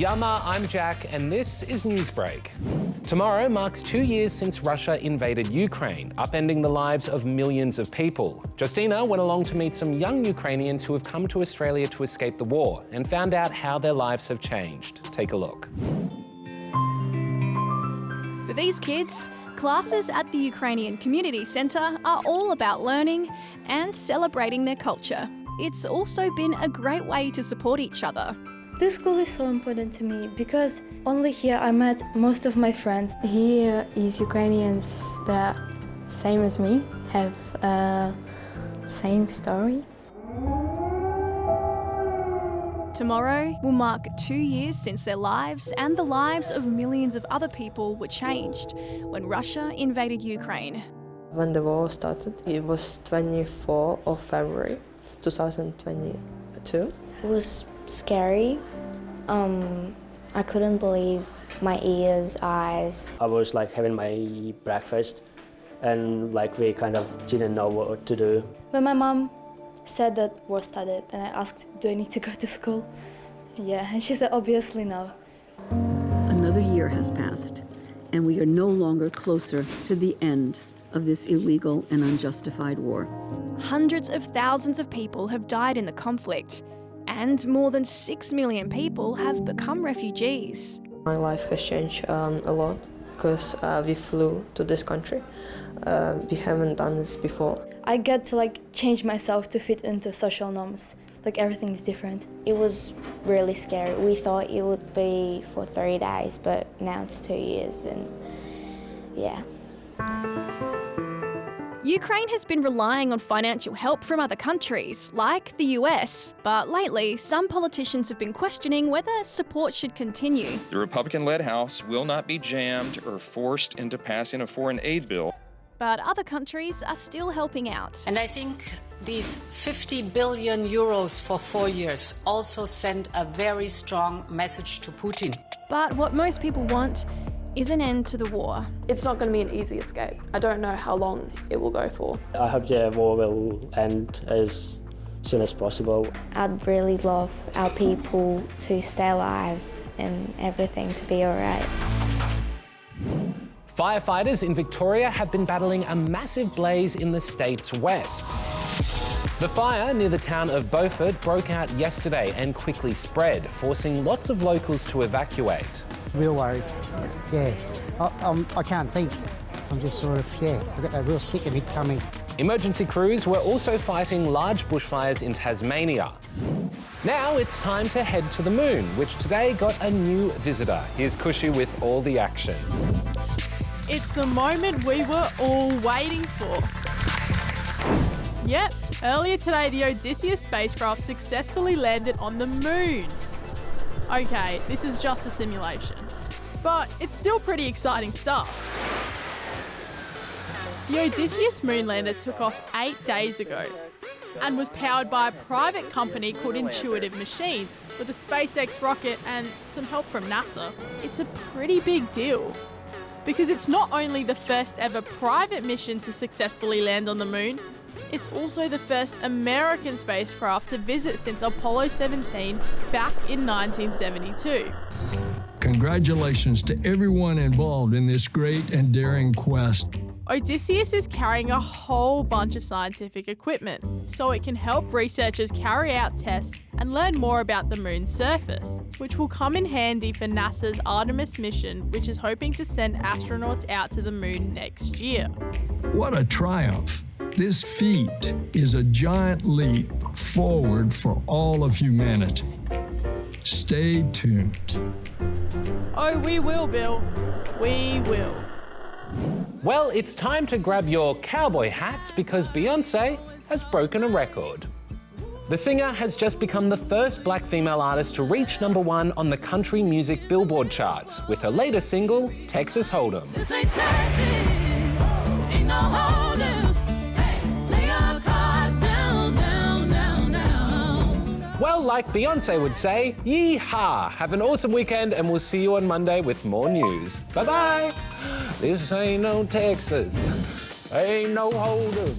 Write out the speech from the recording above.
Yama, I'm Jack, and this is Newsbreak. Tomorrow marks 2 years since Russia invaded Ukraine, upending the lives of millions of people. Justina went along to meet some young Ukrainians who have come to Australia to escape the war and found out how their lives have changed. Take a look. For these kids, classes at the Ukrainian Community Centre are all about learning and celebrating their culture. It's also been a great way to support each other. This school is so important to me because only here I met most of my friends. Here is Ukrainians that same as me, have same story. Tomorrow will mark 2 years since their lives and the lives of millions of other people were changed when Russia invaded Ukraine. When the war started, it was 24th of February 2022. It was scary. I couldn't believe my ears, eyes. I was like having my breakfast and like we kind of didn't know what to do. When my mom said that war started and I asked, do I need to go to school? Yeah, and she said, obviously no. Another year has passed and we are no longer closer to the end of this illegal and unjustified war. Hundreds of thousands of people have died in the conflict, and more than 6 million people have become refugees. My life has changed a lot because we flew to this country. We haven't done this before. I get to change myself to fit into social norms. Everything is different. It was really scary. We thought it would be for 3 days, but now it's 2 years and yeah. Ukraine has been relying on financial help from other countries, like the US, but lately some politicians have been questioning whether support should continue. The Republican-led House will not be jammed or forced into passing a foreign aid bill. But other countries are still helping out. And I think these 50 billion euros for 4 years also send a very strong message to Putin. But what most people want is an end to the war. It's not going to be an easy escape. I don't know how long it will go for. I hope the war will end as soon as possible. I'd really love our people to stay alive and everything to be all right. Firefighters in Victoria have been battling a massive blaze in the state's west. The fire near the town of Beaufort broke out yesterday and quickly spread, forcing lots of locals to evacuate. Real worried, yeah. I can't think. I'm just sort of, I've got a real sickening tummy. Emergency crews were also fighting large bushfires in Tasmania. Now it's time to head to the moon, which today got a new visitor. Here's Kushi with all the action. It's the moment we were all waiting for. Yep, earlier today the Odysseus spacecraft successfully landed on the moon. Okay, this is just a simulation, but it's still pretty exciting stuff. The Odysseus moonlander took off 8 days ago and was powered by a private company called Intuitive Machines with a SpaceX rocket and some help from NASA. It's a pretty big deal because it's not only the first ever private mission to successfully land on the moon, it's also the first American spacecraft to visit since Apollo 17 back in 1972. Congratulations to everyone involved in this great and daring quest. Odysseus is carrying a whole bunch of scientific equipment, so it can help researchers carry out tests and learn more about the moon's surface, which will come in handy for NASA's Artemis mission, which is hoping to send astronauts out to the moon next year. What a triumph! This feat is a giant leap forward for all of humanity. Stay tuned. Oh, we will, Bill. We will. Well, it's time to grab your cowboy hats because Beyoncé has broken a record. The singer has just become the first black female artist to reach #1 on the country music Billboard charts with her latest single, Texas Hold'em. Well, like Beyoncé would say, yee-haw. Have an awesome weekend and we'll see you on Monday with more news. Bye-bye. This ain't no Texas. Ain't no Hold'em.